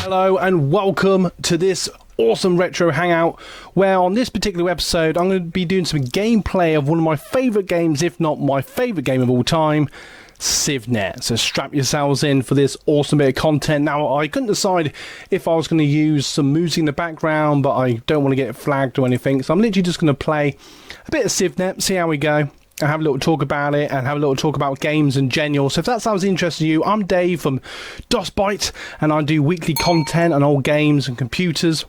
Hello and welcome to this awesome retro hangout, where on this particular episode I'm going to be doing some gameplay of one of my favourite games, if not my favourite game of all time, CivNet. So strap yourselves in for this awesome bit of content. Now, I couldn't decide if I was going to use some music in the background, but I don't want to get flagged or anything, so I'm literally just going to play a bit of CivNet, see how we go, and have a little talk about it, and have a little talk about games in general. So if that sounds interesting to you, I'm Dave from DOSBite, and I do weekly content on old games and computers.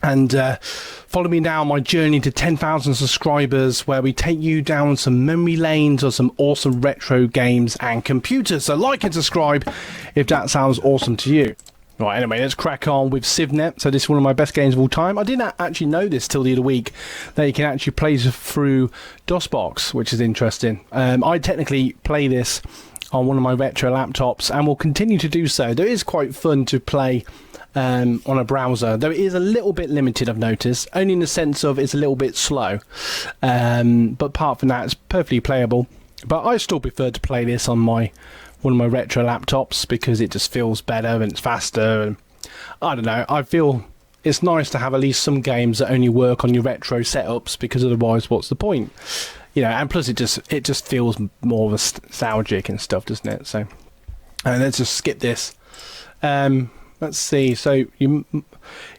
And follow me now on my journey to 10,000 subscribers, where we take you down some memory lanes of some awesome retro games and computers. So like and subscribe if that sounds awesome to you. Right, anyway, let's crack on with CivNet. So this is one of my best games of all time. I didn't actually know this till the other week, that you can actually play through DOSBox, which is interesting. I technically play this on one of my retro laptops and will continue to do so. It is quite fun to play on a browser, though it is a little bit limited, I've noticed, only in the sense of it's a little bit slow. But apart from that, it's perfectly playable. But I still prefer to play this on one of my retro laptops because it just feels better and it's faster, and I don't know, I feel it's nice to have at least some games that only work on your retro setups, because otherwise what's the point, you know? And plus it just feels more nostalgic and stuff, doesn't it? So let's just skip this. Let's see, so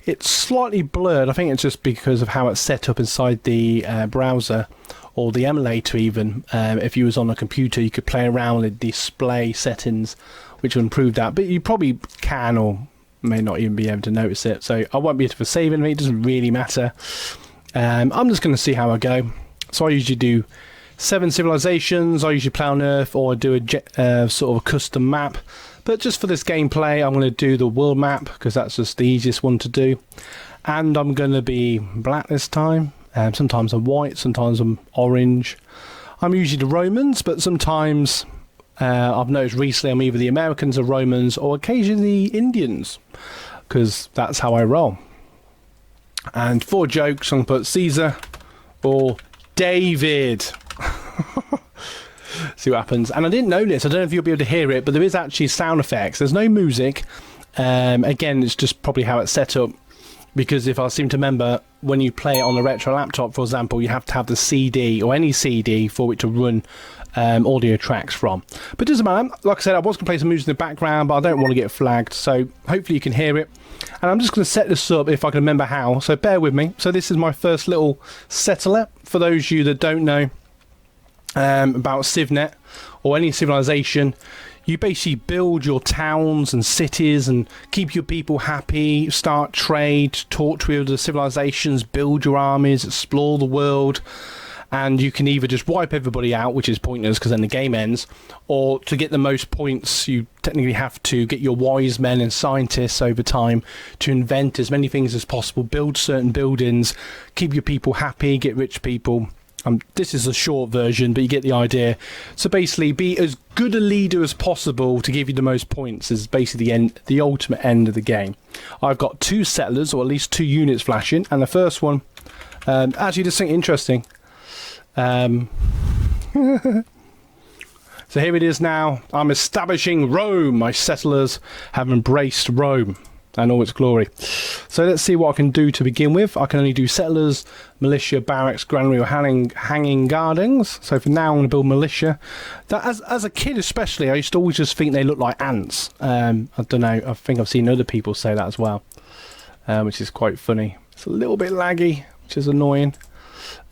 it's slightly blurred. I think it's just because of how it's set up inside the browser, or the emulator even. If you was on a computer, you could play around with display settings, which will improve that. But you probably can, or may not even be able to notice it. So I won't be able to save anything. It doesn't really matter. I'm just going to see how I go. So I usually do 7 civilizations. I usually play on Earth, or do a sort of a custom map. But just for this gameplay, I'm going to do the world map, because that's just the easiest one to do. And I'm going to be black this time. Sometimes I'm white, sometimes I'm orange. I'm usually the Romans, but sometimes I've noticed recently I'm either the Americans or Romans, or occasionally the Indians, because that's how I roll. And for jokes, I'm going to put Caesar or David. See what happens. And I didn't know this, I don't know if you'll be able to hear it, but there is actually sound effects. There's no music. Again, it's just probably how it's set up, because if I seem to remember, when you play it on a retro laptop, for example, you have to have the CD, or any CD, for it to run audio tracks from. But it doesn't matter. Like I said, I was going to play some music in the background, but I don't want to get flagged, so hopefully you can hear it. And I'm just going to set this up if I can remember how, so bear with me. So this is my first little settler. For those of you that don't know about CivNet or any civilization, you basically build your towns and cities and keep your people happy, start trade, talk to other civilizations, build your armies, explore the world. And you can either just wipe everybody out, which is pointless because then the game ends, or to get the most points, you technically have to get your wise men and scientists over time to invent as many things as possible, build certain buildings, keep your people happy, get rich people. This is a short version, but you get the idea. So basically, be as good a leader as possible to give you the most points is basically the ultimate end of the game. I've got 2 settlers, or at least 2 units flashing, and the first one, actually just something interesting. So here it is now. I'm establishing Rome. My settlers have embraced Rome and all its glory. So let's see what I can do to begin with. I can only do settlers, militia, barracks, granary, or hanging gardens. So for now I'm going to build militia. That, as a kid especially, I used to always just think they looked like ants. I don't know, I think I've seen other people say that as well, which is quite funny. It's a little bit laggy, which is annoying.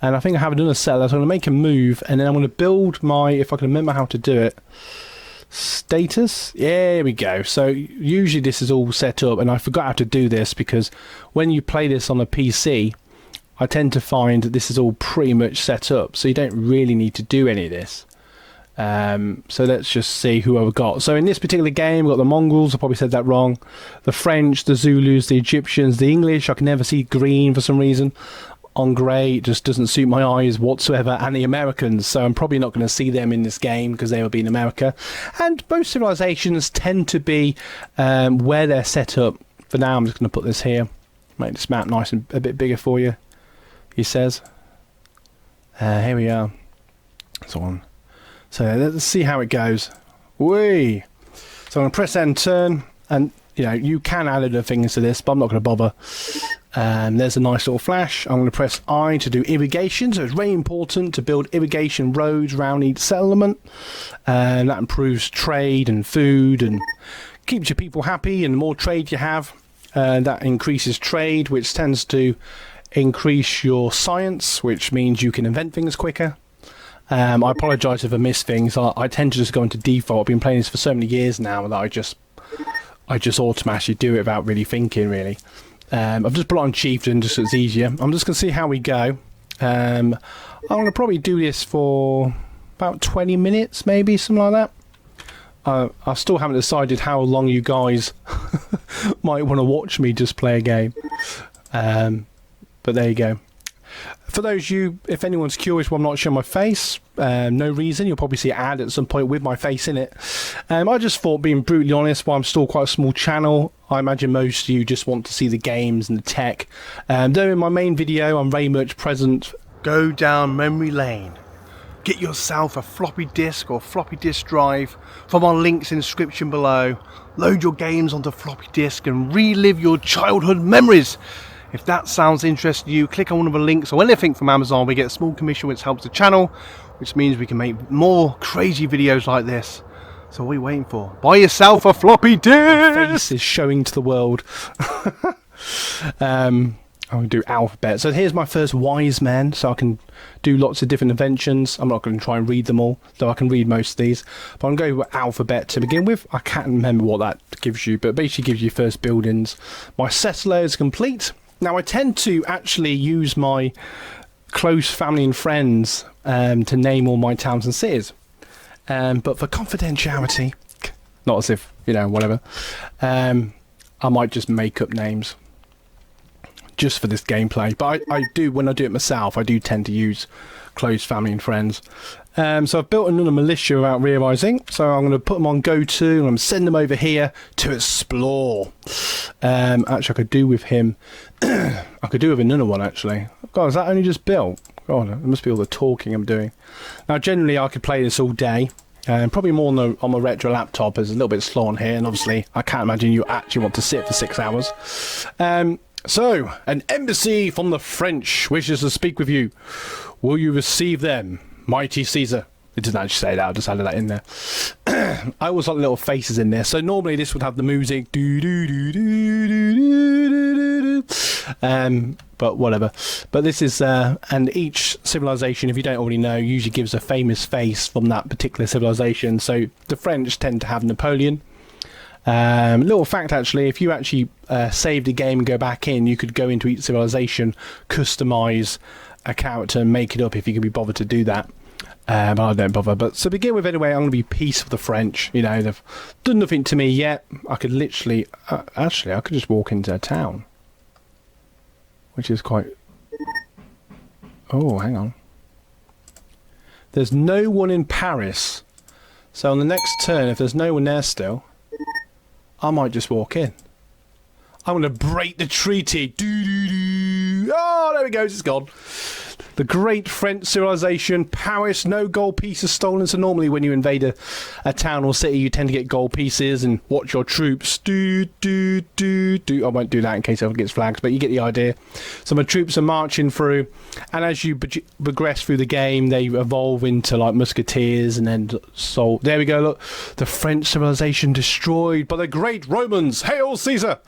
And I think I have another settler, so I'm going to make a move, and then I'm going to build my, if I can remember how to do it, status. Yeah, here we go. So usually this is all set up, and I forgot how to do this, because when you play this on a PC, I tend to find that this is all pretty much set up, so you don't really need to do any of this. So let's just see who I've got. So in this particular game, we've got the Mongols, I probably said that wrong, the French, the Zulus, the Egyptians, the English. I can never see green for some reason on grey, it just doesn't suit my eyes whatsoever, and the Americans, so I'm probably not going to see them in this game because they will be in America. And most civilizations tend to be where they're set up. For now, I'm just going to put this here, make this map nice and a bit bigger for you, he says. Here we are. So let's see how it goes. Whee! So I'm going to press N, turn, and you know, you can add other things to this, but I'm not going to bother. There's a nice little flash. I'm going to press I to do irrigation. So it's very important to build irrigation roads around each settlement. That improves trade and food and keeps your people happy. And the more trade you have, that increases trade, which tends to increase your science, which means you can invent things quicker. I apologise if I miss things. I tend to just go into default. I've been playing this for so many years now that I just automatically do it without really thinking, really. I've just put it on chieftain just so it's easier. I'm just going to see how we go. I'm going to probably do this for about 20 minutes, maybe, something like that. I still haven't decided how long you guys might want to watch me just play a game. But there you go. For those of you, if anyone's curious why I'm not showing my face, no reason. You'll probably see an ad at some point with my face in it. I just thought, being brutally honest, while I'm still quite a small channel, I imagine most of you just want to see the games and the tech. Though in my main video, I'm very much present. Go down memory lane. Get yourself a floppy disk or floppy disk drive from our links in the description below. Load your games onto floppy disk and relive your childhood memories. If that sounds interesting to you, click on one of the links or anything from Amazon. We get a small commission which helps the channel, which means we can make more crazy videos like this. So what are you waiting for? Buy yourself a floppy disk! My face is showing to the world. I'm going to do alphabet. So here's my first wise men, so I can do lots of different inventions. I'm not going to try and read them all, though I can read most of these. But I'm going to go with alphabet to begin with. I can't remember what that gives you, but it basically gives you first buildings. My settler is complete. Now, I tend to actually use my close family and friends to name all my towns and cities. But for confidentiality, not as if, you know, whatever, I might just make up names just for this gameplay. But I do, when I do it myself, I do tend to use close family and friends. So I've built another militia without realising. So I'm going to put them on go-to and I'm going to send them over here to explore. Actually, I could do with him. I could do with another one, actually. God, is that only just built? God, it must be all the talking I'm doing. Now, generally, I could play this all day. Probably more on the retro laptop. It's a little bit slow on here. And obviously, I can't imagine you actually want to sit for 6 hours. So, an embassy from the French wishes to speak with you. Will you receive them? Mighty Caesar. It didn't actually say that, I just added that in there. I always like little faces in there. So normally this would have the music. But whatever. But this is, and each civilization, if you don't already know, usually gives a famous face from that particular civilization. So the French tend to have Napoleon. Little fact actually, if you actually saved a game and go back in, you could go into each civilization, customize a character and make it up if you could be bothered to do that. But I don't bother. But to begin with anyway, I'm going to be peace with the French. You know, they've done nothing to me yet. I could literally, actually I could just walk into a town, which is quite, oh hang on, there's no one in Paris, so on the next turn if there's no one there still, I might just walk in. I'm going to break the treaty. Oh, there it goes, it's gone. The great French civilization, Paris, no gold pieces stolen. So normally when you invade a town or city, you tend to get gold pieces and watch your troops. I won't do that in case everyone gets flagged, but you get the idea. So my troops are marching through, and as you progress through the game, they evolve into like musketeers and then sold. There we go, look. The French civilization destroyed by the great Romans. Hail Caesar!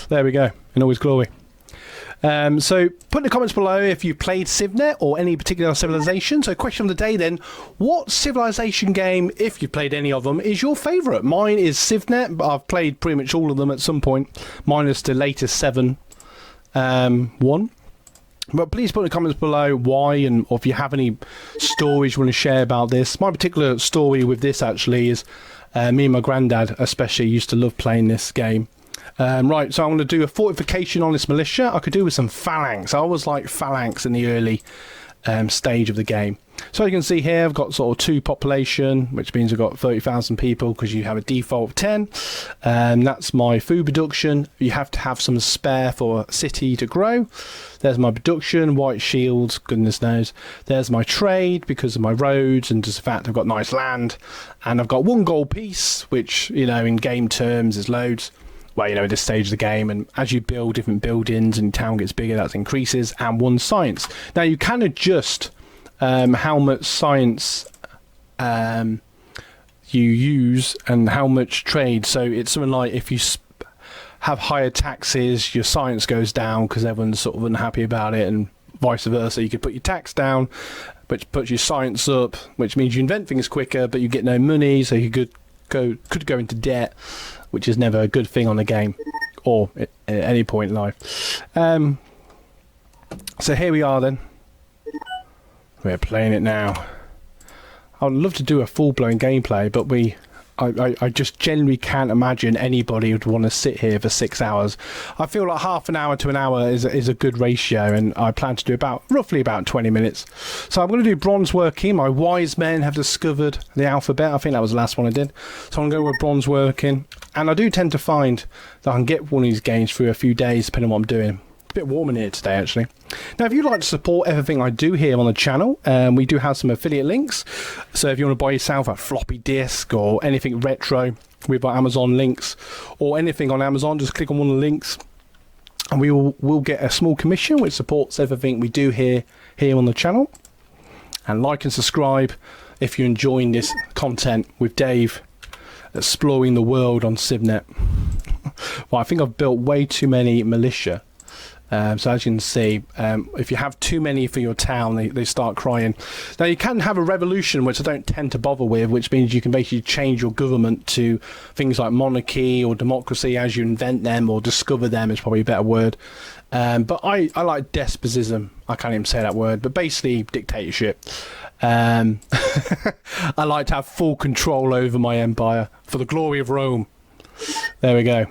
There we go, in all his glory. So put in the comments below if you played CivNet or any particular civilization. So question of the day then, what civilization game, if you played any of them, is your favourite? Mine is CivNet, but I've played pretty much all of them at some point, minus the latest 7 one. But please put in the comments below why, and or if you have any stories you want to share about this. My particular story with this actually is me and my granddad especially used to love playing this game. Right, so I'm going to do a fortification on this militia. I could do with some phalanx. I always like phalanx in the early stage of the game. So you can see here I've got sort of 2 population, which means I've got 30,000 people because you have a default of 10. That's my food production. You have to have some spare for a city to grow. There's my production, white shields, goodness knows. There's my trade because of my roads and just the fact I've got nice land. And I've got 1 gold piece, which, you know, in game terms is loads. well, you know, at this stage of the game, and as you build different buildings and town gets bigger, that increases, and 1 science. Now you can adjust how much science you use and how much trade. So it's something like if you have higher taxes, your science goes down because everyone's sort of unhappy about it, and vice versa. You could put your tax down, which puts your science up, which means you invent things quicker, but you get no money, so you could go into debt, which is never a good thing on the game or at any point in life. So here we are then. We're playing it now. I would love to do a full-blown gameplay, but I just generally can't imagine anybody would want to sit here for 6 hours. I feel like half an hour to an hour is a good ratio, and I plan to do roughly about 20 minutes. So I'm going to do bronze working. My wise men have discovered the alphabet. I think that was the last one I did. So I'm going to go with bronze working. And I do tend to find that I can get one of these games through a few days, depending on what I'm doing. A bit warm in here today, actually. Now, if you'd like to support everything I do here on the channel, we do have some affiliate links. So if you want to buy yourself a floppy disk or anything retro with our Amazon links or anything on Amazon, just click on one of the links and we'll get a small commission which supports everything we do here on the channel. And like and subscribe if you're enjoying this content with Dave exploring the world on CivNet. Well, I think I've built way too many militia. So as you can see, if you have too many for your town, they start crying. Now you can have a revolution, which I don't tend to bother with, which means you can basically change your government to things like monarchy or democracy as you invent them or discover them is probably a better word. But I like despotism. I can't even say that word, but basically dictatorship. I like to have full control over my empire for the glory of Rome. There we go.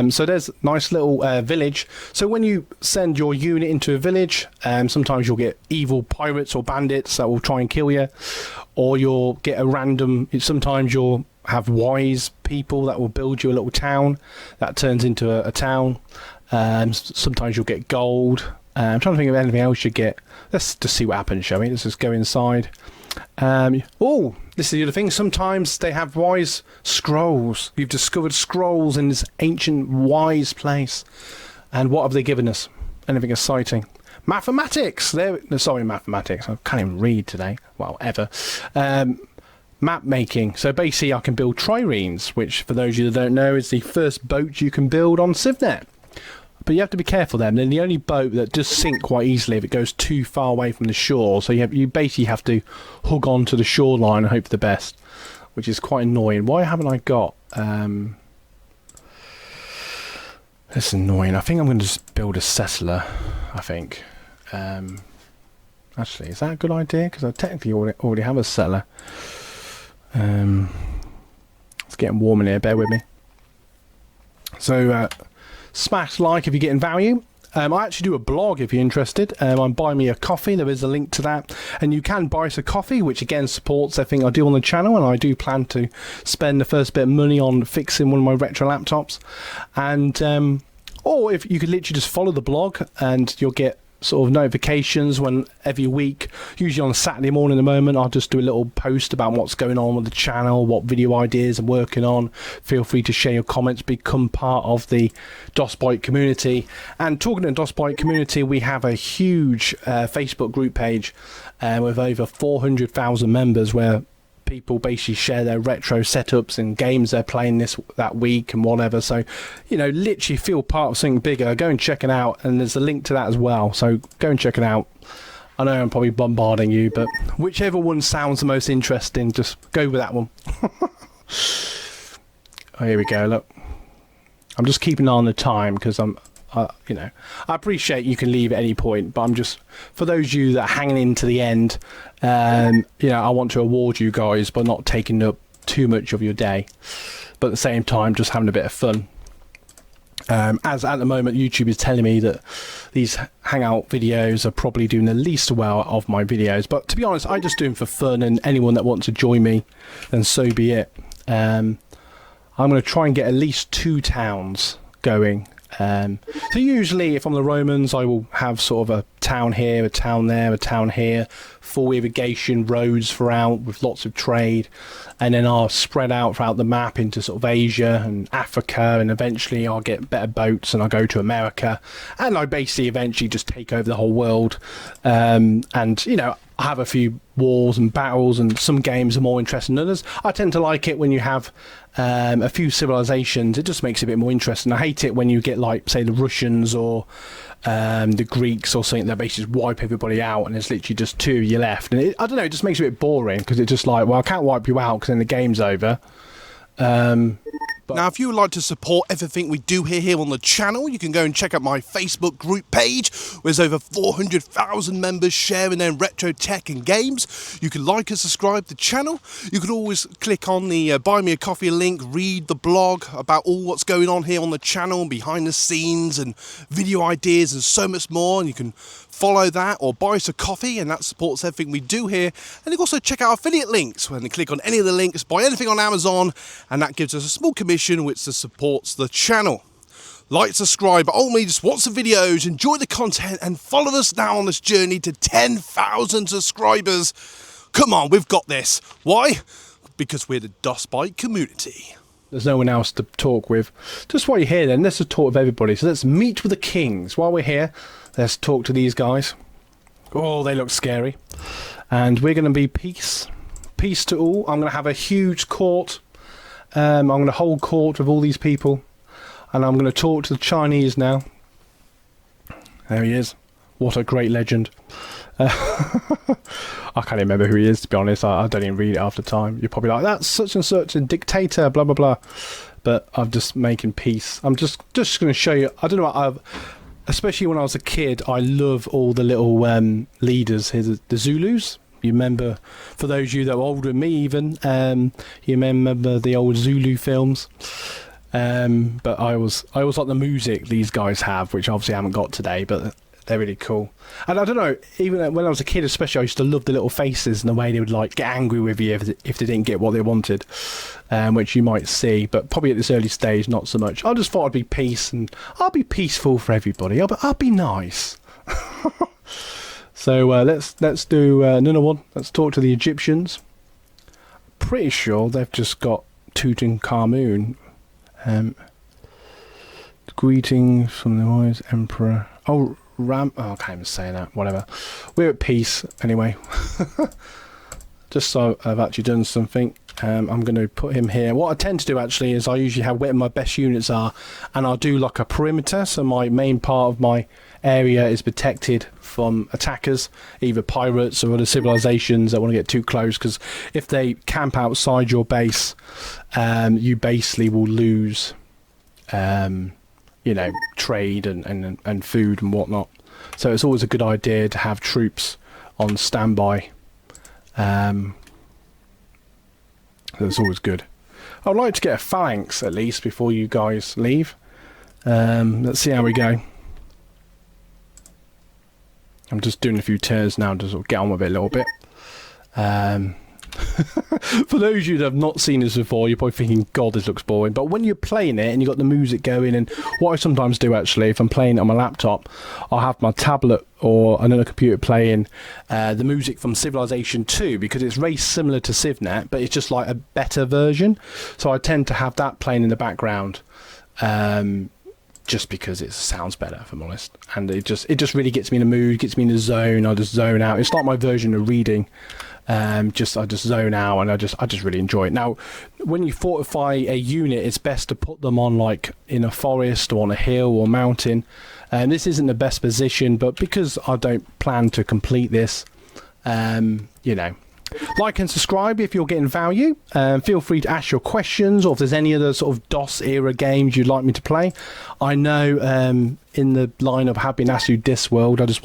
So there's a nice little village. So when you send your unit into a village, sometimes you'll get evil pirates or bandits that will try and kill you, or you'll get a random, sometimes you'll have wise people that will build you a little town that turns into a town. Sometimes you'll get gold. I'm trying to think of anything else you get. Let's just see what happens, shall we? Let's just go inside. Oh, this is the other thing. Sometimes they have wise scrolls. You've discovered scrolls in this ancient wise place. And what have they given us? Anything exciting? Mathematics. Sorry, mathematics. I can't even read today. Well, ever. Map making. So basically I can build triremes, which for those of you that don't know is the first boat you can build on CivNet. But you have to be careful then. They're the only boat that does sink quite easily if it goes too far away from the shore. So you basically have to hug on to the shoreline and hope for the best, which is quite annoying. Why haven't I got... That's annoying. I think I'm going to just build a settler, I think. Actually, is that a good idea? Because I technically already have a settler. It's getting warm in here. Bear with me. So... smash like if you're getting value. I actually do a blog if you're interested. I'm Buy Me a Coffee. There is a link to that. And you can buy us a coffee, which again supports everything I do on the channel. And I do plan to spend the first bit of money on fixing one of my retro laptops. And or if you could literally just follow the blog and you'll get sort of notifications when every week, usually on a Saturday morning at the moment, I'll just do a little post about what's going on with the channel, what video ideas I'm working on. Feel free to share your comments, become part of the DOSBite community. And talking to the DOSBite community, we have a huge Facebook group page with over 400,000 members where people basically share their retro setups and games they're playing that week and whatever. So, you know, literally feel part of something bigger. Go and check it out, and there's a link to that as well. So go and check it out. I know I'm probably bombarding you, but whichever one sounds the most interesting, just go with that one. Oh, here we go. Look, I'm just keeping an eye on the time because you know, I appreciate you can leave at any point, but I'm just, for those of you that are hanging in to the end, you know, I want to award you guys by not taking up too much of your day, but at the same time just having a bit of fun. As at the moment YouTube is telling me that these Hangout videos are probably doing the least well of my videos, but to be honest, I just do them for fun, and anyone that wants to join me, then so be it. I'm going to try and get at least 2 towns going So usually if I'm the Romans, I will have sort of a town here, a town there, a town here, full irrigation roads throughout with lots of trade, and then I'll spread out throughout the map into sort of Asia and Africa, and eventually I'll get better boats and I'll go to America, and I basically eventually just take over the whole world. And you know, I have a few wars and battles, and some games are more interesting than others. I tend to like it when you have a few civilizations. It just makes it a bit more interesting. I hate it when you get, like, say, the Russians or the Greeks or something that basically just wipe everybody out and there's literally just two of you left. And I don't know, it just makes it a bit boring because it's just like, well, I can't wipe you out because then the game's over. Now, if you would like to support everything we do here on the channel, you can go and check out my Facebook group page, where there's over 400,000 members sharing their retro tech and games. You can like and subscribe to the channel. You can always click on the Buy Me a Coffee link, read the blog about all what's going on here on the channel, behind the scenes and video ideas and so much more. And you can follow that or buy us a coffee, and that supports everything we do here. And you can also check out our affiliate links. When you click on any of the links, buy anything on Amazon, and that gives us a small commission which supports the channel. Like, subscribe, but ultimately just watch the videos, enjoy the content, and follow us now on this journey to 10,000 subscribers. Come on, we've got this. Why? Because we're the Dust Bite community. There's no one else to talk with. Just while you're here then, let's just talk with everybody. So let's meet with the kings. While we're here, let's talk to these guys. Oh, they look scary. And we're going to be peace. Peace to all. I'm going to have a huge court. I'm going to hold court with all these people. And I'm going to talk to the Chinese now. There he is. What a great legend. I can't even remember who he is, to be honest. I don't even read it half the time. You're probably like, that's such and such a dictator, blah, blah, blah. But I'm just making peace. I'm just going to show you. I don't know. Especially when I was a kid, I love all the little leaders. Here's the Zulus. You remember, for those of you that are older than me even, you remember the old Zulu films. But I always like the music these guys have, which obviously I haven't got today, but they're really cool. And I don't know, even when I was a kid especially, I used to love the little faces and the way they would like get angry with you if they didn't get what they wanted, which you might see, but probably at this early stage not so much. I just thought I'd be peace, and I'll be peaceful for everybody. I'll be nice. So let's do another one. Let's talk to the Egyptians. Pretty sure they've just got Tutankhamun. Greetings from the wise emperor. Oh, I can't even say that. Whatever. We're at peace anyway. Just so I've actually done something. I'm going to put him here. What I tend to do actually is I usually have where my best units are, and I'll do like a perimeter. So my main part of my area is protected from attackers, either pirates or other civilizations that want to get too close. Because if they camp outside your base, you basically will lose. You know, trade and food and whatnot. So it's always a good idea to have troops on standby. That's always good. I'd like to get a phalanx at least before you guys leave. Let's see how we go. I'm just doing a few turns now to sort of get on with it a little bit. For those of you that have not seen this before, you're probably thinking, God, this looks boring. But when you're playing it and you've got the music going, and what I sometimes do actually, if I'm playing it on my laptop, I'll have my tablet or another computer playing the music from Civilization 2, because it's very similar to CivNet, but it's just like a better version. So I tend to have that playing in the background, just because it sounds better, if I'm honest. And it just really gets me in the mood, gets me in the zone. I just zone out. It's like my version of reading. I just zone out, and I just really enjoy it. Now, when you fortify a unit, it's best to put them on like in a forest or on a hill or mountain. And this isn't the best position, but because I don't plan to complete this, you know, like and subscribe if you're getting value. Feel free to ask your questions, or if there's any other sort of DOS era games you'd like me to play. I know in the line of have been asked to do Discworld, I just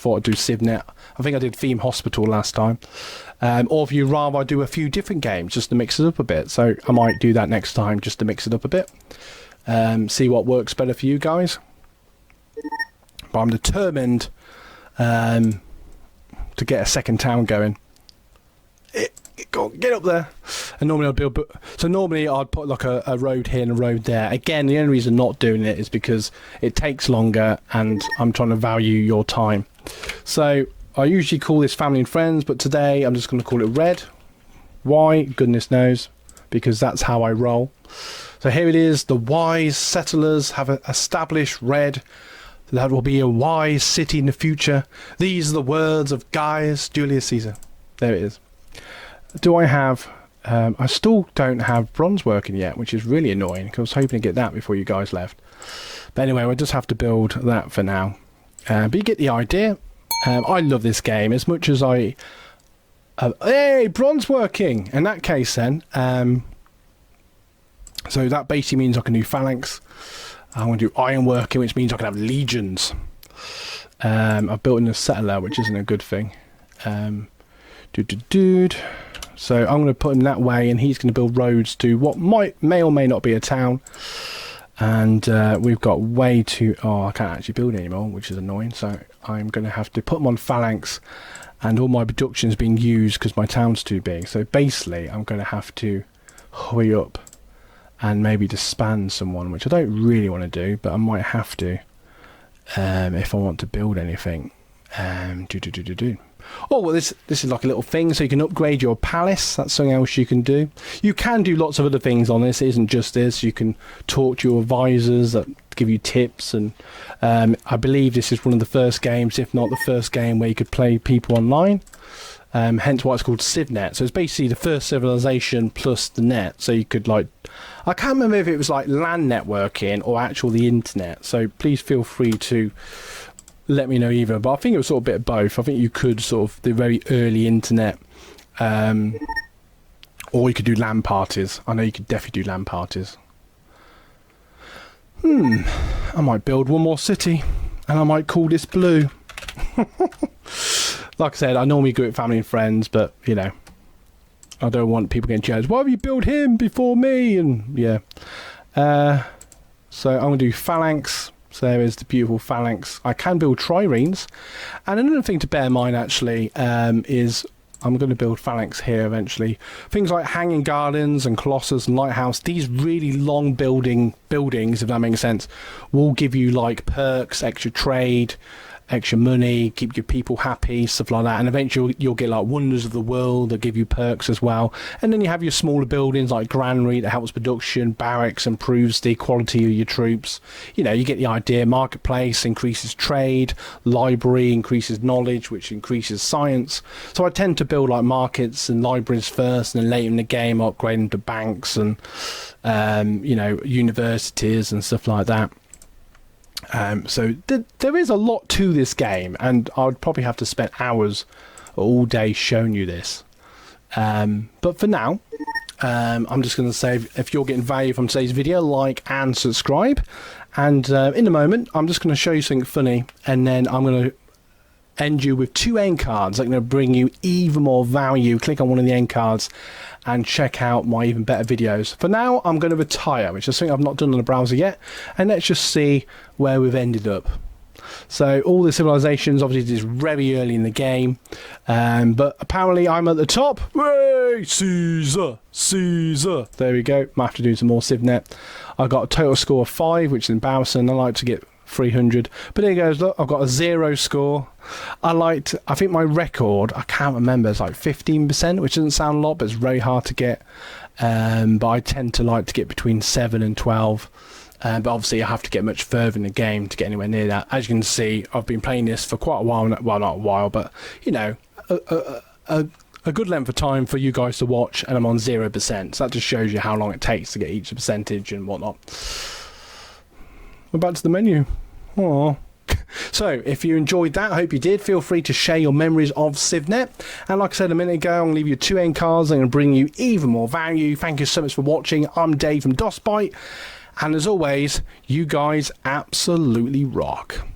thought I'd do CivNet. I think I did Theme Hospital last time. Or if you'd rather I do a few different games just to mix it up a bit. So I might do that next time just to mix it up a bit. See what works better for you guys. But I'm determined to get a second town going. Go on, get up there. And normally I'd build, so normally I'd put like a road here and a road there. Again, the only reason not doing it is because it takes longer and I'm trying to value your time. So I usually call this family and friends, but today I'm just going to call it red. Why? Goodness knows, because that's how I roll. So here it is. The wise settlers have established red. That will be a wise city in the future. These are the words of Gaius Julius Caesar. There it is. Do I have... I still don't have bronze working yet, which is really annoying, because I was hoping to get that before you guys left. But anyway, we'll just have to build that for now. But you get the idea. I love this game as much as I... hey, bronze working! In that case then... so that basically means I can do phalanx. I want to do iron working, which means I can have legions. I've built in a settler, which isn't a good thing. So I'm going to put him that way, and he's going to build roads to what may or may not be a town. And we've got way too... Oh, I can't actually build anymore, which is annoying. So I'm going to have to put them on phalanx, and all my production's being used because my town's too big. So basically, I'm going to have to hurry up and maybe disband someone, which I don't really want to do, but I might have to if I want to build anything. Oh, well, this is like a little thing, so you can upgrade your palace. That's something else you can do. You can do lots of other things on this. It isn't just this. You can talk to your advisors that give you tips, and I believe this is one of the first games, if not the first game, where you could play people online. Hence why it's called CivNet. So it's basically the first civilization plus the net. So you could, like, I can't remember if it was like LAN networking or actual the internet. So please feel free to let me know either. But I think it was sort of a bit of both. I think you could sort of the very early internet, or you could do LAN parties. I know you could definitely do LAN parties. I might build one more city, and I might call this blue. Like I said, I normally go with family and friends, but, you know, I don't want people getting jealous. Why have you built him before me? And, yeah. So I'm going to do phalanx. So there is the beautiful phalanx. I can build triremes. And another thing to bear in mind, actually, is I'm going to build phalanx here eventually. Things like hanging gardens and colossus and lighthouse, these really long buildings, if that makes sense, will give you, like, perks, extra trade, extra money, keep your people happy, stuff like that. And eventually you'll get like wonders of the world that give you perks as well. And then you have your smaller buildings like granary that helps production, barracks improves the quality of your troops. You know, you get the idea. Marketplace increases trade, library increases knowledge, which increases science. So I tend to build like markets and libraries first, and then later in the game upgrade them to banks and you know, universities and stuff like that. So there is a lot to this game, and I would probably have to spend hours all day showing you this. But for now, I'm just going to say, if you're getting value from today's video, like and subscribe. And in a moment, I'm just going to show you something funny, and then I'm going to end you with 2 end cards that are going to bring you even more value. Click on one of the end cards and check out my even better videos. For now, I'm going to retire, which is something I've not done on the browser yet, and let's just see where we've ended up. So all the civilizations, obviously, is very early in the game, but apparently I'm at the top. Hey, Caesar, Caesar. There we go. I have to do some more CivNet. I got a total score of 5, which is embarrassing. I like to get 300, but there goes. Look, I've got a 0 score. I think my record, I can't remember, it's like 15%, which doesn't sound a lot, but it's very hard to get. But I tend to like to get between 7 and 12. But obviously I have to get much further in the game to get anywhere near that. As you can see, I've been playing this for quite a while. Well, not a while, but, you know, a good length of time for you guys to watch, and I'm on 0%. So that just shows you how long it takes to get each percentage and whatnot. We're back to the menu. Aww. So, if you enjoyed that, I hope you did. Feel free to share your memories of CivNet. And like I said a minute ago, I'm going to leave you 2 end cards. I'm going to bring you even more value. Thank you so much for watching. I'm Dave from DOSBite. And as always, you guys absolutely rock.